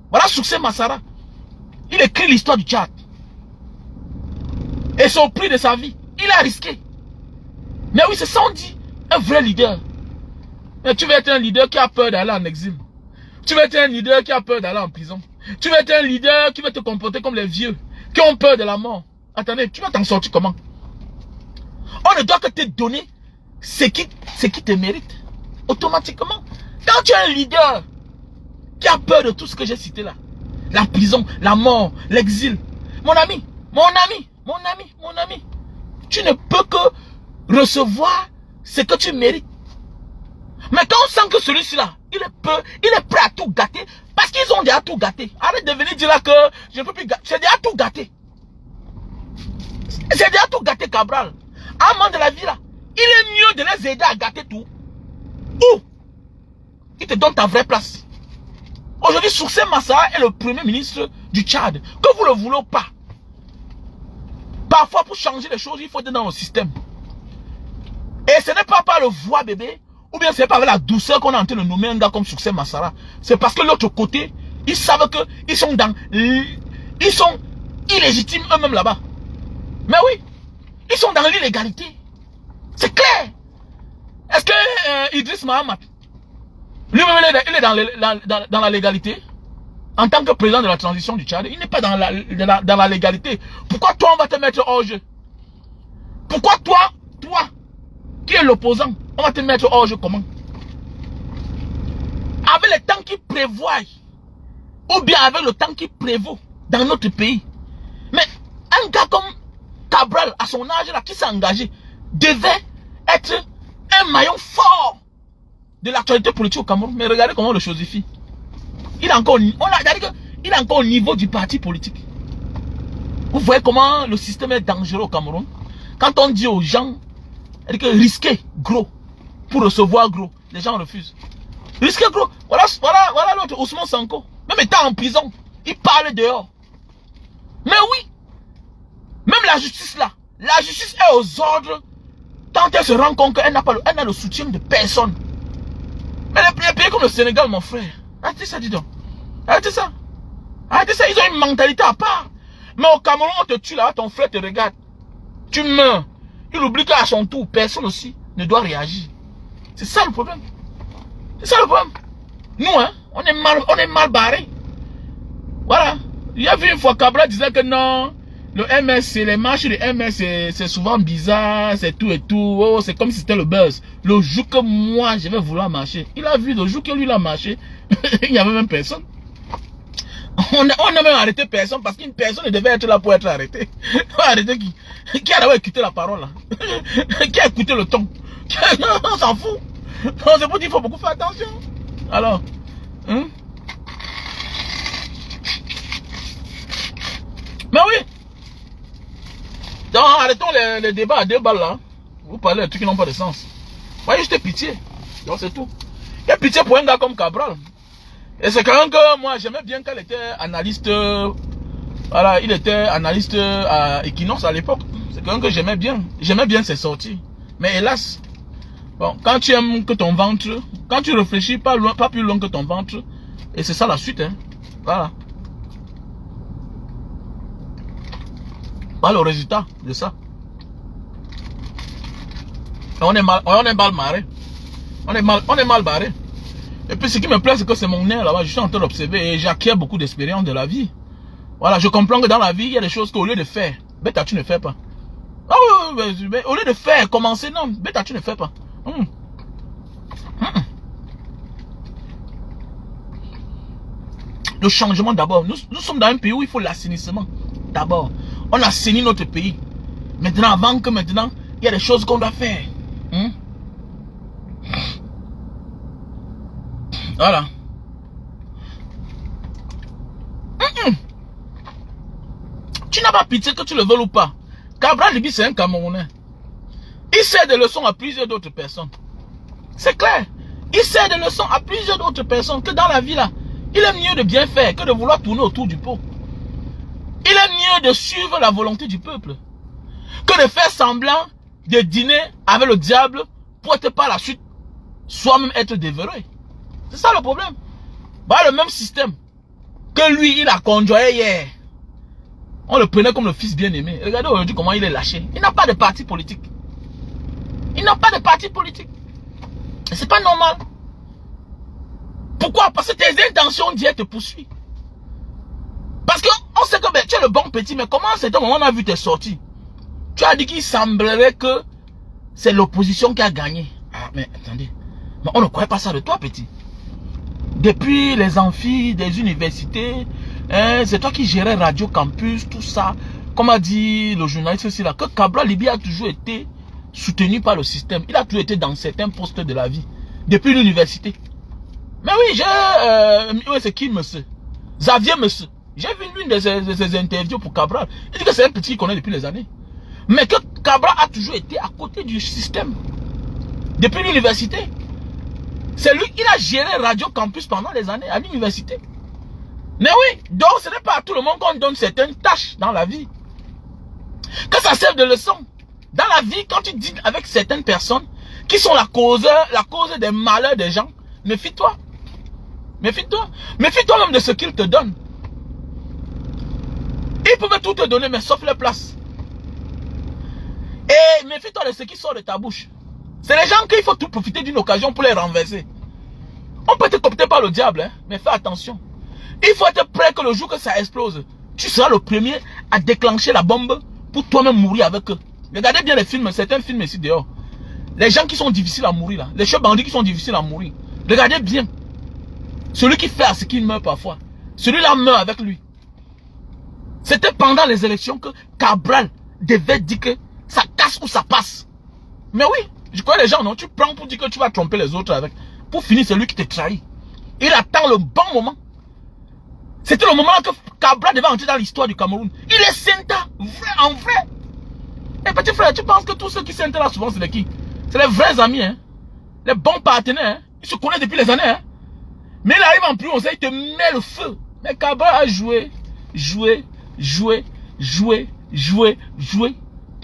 Voilà Succès Masara. Il écrit l'histoire du Tchad. Et son prix de sa vie, il a risqué. Mais oui, c'est ça on dit. Un vrai leader. Mais tu veux être un leader qui a peur d'aller en exil. Tu veux être un leader qui a peur d'aller en prison. Tu veux être un leader qui va te comporter comme les vieux, qui ont peur de la mort. Attendez, tu vas t'en sortir comment? On ne doit que te donner ce qui te mérite. Automatiquement. Quand tu es un leader qui a peur de tout ce que j'ai cité là. La prison, la mort, l'exil. Mon ami. Tu ne peux que recevoir ce que tu mérites. Mais quand on sent que celui-ci là, il est prêt à tout gâter. Parce qu'ils ont déjà tout gâté. Arrête de venir dire là que je ne peux plus gâter. C'est déjà tout gâté. C'est déjà tout gâté, Cabral. À un moment de la vie là, il est mieux de les aider à gâter tout. Ou il te donne ta vraie place. Aujourd'hui, Succès Masara est le premier ministre du Tchad. Que vous le voulez ou pas. Parfois, pour changer les choses, il faut être dans le système. Et ce n'est pas par le voix bébé, ou bien c'est pas avec la douceur qu'on est en train de nommer un gars comme Succès Masara. C'est parce que de l'autre côté, ils savent qu'ils sont illégitimes eux-mêmes là-bas. Mais oui, ils sont dans l'illégalité. C'est clair. Est-ce que Idriss Mahamat, lui-même il est dans la légalité? En tant que président de la transition du Tchad, il n'est pas dans la légalité. Pourquoi toi on va te mettre hors jeu? Pourquoi toi, qui est l'opposant, on va te mettre hors jeu comment? Avec le temps qui prévoit, ou bien avec le temps qui prévaut dans notre pays. Mais un gars comme Cabral, à son âge là, qui s'est engagé, devait être un maillon fort de l'actualité politique au Cameroun. Mais regardez comment on le chosifie. Il est encore au niveau du parti politique. Vous voyez comment le système est dangereux au Cameroun. Quand on dit aux gens que risquer gros pour recevoir gros, les gens refusent. Risquer gros. Voilà l'autre Ousmane Sanko. Même étant en prison, il parle dehors. Mais oui, même la justice là, la justice est aux ordres quand elle se rend compte qu'elle n'a le soutien de personne. Mais les pays comme le Sénégal, mon frère, arrêtez ça, dis donc. Arrêtez ça. Arrêtez ça, ils ont une mentalité à part. Mais au Cameroun, on te tue là, ton frère te regarde. Tu meurs. Il oublie qu'à son tour, personne aussi ne doit réagir. C'est ça le problème. C'est ça le problème. Nous, hein, on est mal barrés. Voilà. Il y a vu une fois Cabral disait que non, le MS, les marches de MS, c'est souvent bizarre, c'est tout et tout. Oh, c'est comme si c'était le buzz. Le jour que moi, je vais vouloir marcher, il a vu le jour que lui, il a marché, il n'y avait même personne. On n'a même arrêté personne parce qu'une personne ne devait être là pour être arrêtée. Arrêté qui a d'abord écouté la parole là. Qui a écouté le ton. On s'en fout. C'est pour dire qu'il faut beaucoup faire attention. Alors, hein? arrêtons les débats à 2 balles là. Vous parlez de trucs qui n'ont pas de sens. Voyez juste pitié. Donc c'est tout. Il y a pitié pour un gars comme Cabral. Et c'est quand même que moi j'aimais bien qu'elle était analyste. Voilà, il était analyste à Equinox à l'époque. C'est quand même que j'aimais bien. J'aimais bien ses sorties. Mais hélas, bon, quand tu aimes que ton ventre, quand tu réfléchis pas plus loin que ton ventre, et c'est ça la suite, hein. Voilà. Voilà le résultat de ça. On est mal barré. On est mal barré. Et puis ce qui me plaît, c'est que c'est mon nez là-bas. Je suis en train d'observer et j'acquiers beaucoup d'expérience de la vie. Voilà, je comprends que dans la vie, il y a des choses qu'au lieu de faire, bêta, tu ne fais pas. Ah oui, au lieu de faire, commencer, non, bêta, tu ne fais pas. Le changement d'abord. Nous sommes dans un pays où il faut l'assainissement. D'abord, on assainit notre pays. Maintenant, avant que maintenant, il y a des choses qu'on doit faire. Voilà. Tu n'as pas pitié que tu le veuilles ou pas. Cabral Libi, c'est un Camerounais. Il sert des leçons à plusieurs d'autres personnes. C'est clair. Il sert des leçons à plusieurs d'autres personnes que dans la vie là, il est mieux de bien faire que de vouloir tourner autour du pot. Il est mieux de suivre la volonté du peuple que de faire semblant de dîner avec le diable pour être par la suite soi-même être dévoré. C'est ça le problème. Bah, le même système que lui, il a conjoint hier. On le prenait comme le fils bien-aimé. Regardez aujourd'hui comment il est lâché. Il n'a pas de parti politique. Il n'a pas de parti politique. Et c'est pas normal. Pourquoi? Parce que tes intentions d'hier te poursuivent. Parce qu'on sait que ben, tu es le bon petit, mais comment à cet moment on a vu tes sorties? Tu as dit qu'il semblerait que c'est l'opposition qui a gagné. Ah, mais attendez. Mais on ne croyait pas ça de toi, petit. Depuis les amphis des universités, hein, c'est toi qui gérais Radio Campus, tout ça. Comme a dit le journaliste aussi là, que Cabral Libi a toujours été soutenu par le système. Il a toujours été dans certains postes de la vie. Depuis l'université. Mais oui, c'est qui, monsieur? Xavier, monsieur. J'ai vu l'une de ses interviews pour Cabral. Il dit que c'est un petit qu'il connaît depuis les années. Mais que Cabral a toujours été à côté du système. Depuis l'université. C'est lui, il a géré Radio Campus pendant des années à l'université. Mais oui, donc ce n'est pas à tout le monde qu'on donne certaines tâches dans la vie. Que ça serve de leçon. Dans la vie, quand tu dis avec certaines personnes qui sont la cause des malheurs des gens, méfie-toi. Méfie-toi. Méfie-toi même de ce qu'ils te donnent. Ils peuvent tout te donner, mais sauf les places. Et méfie-toi de ce qui sort de ta bouche. C'est les gens qu'il faut tout profiter d'une occasion pour les renverser. On peut te coopter par le diable, hein, mais fais attention. Il faut être prêt que le jour que ça explose, tu seras le premier à déclencher la bombe pour toi-même mourir avec eux. Regardez bien les films, certains films ici dehors. Les gens qui sont difficiles à mourir là, les chefs bandits qui sont difficiles à mourir. Regardez bien. Celui qui fait à ce qu'il meurt parfois. Celui-là meurt avec lui. C'était pendant les élections que Cabral devait dire que ça casse ou ça passe. Mais oui, je connais les gens, non? Tu prends pour dire que tu vas tromper les autres avec. Pour finir, c'est lui qui te trahit. Il attend le bon moment. C'était le moment que Cabral devait entrer dans l'histoire du Cameroun. Il est Senta, vrai en vrai. Et petit frère, tu penses que tous ceux qui s'enterrent là souvent, c'est les qui? C'est les vrais amis, hein? Les bons partenaires, hein? Ils se connaissent depuis les années, hein? Mais il arrive en plus, on sait, il te met le feu. Mais Cabral a joué.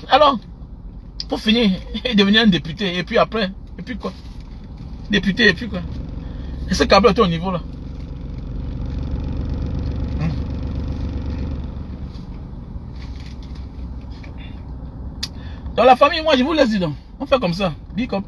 Alors, pour finir, il devenait un député. Et puis après, et puis quoi? Député, et puis quoi? Et ce Cabral était au niveau là. Dans la famille, moi je vous laisse dire donc. On fait comme ça. Big up.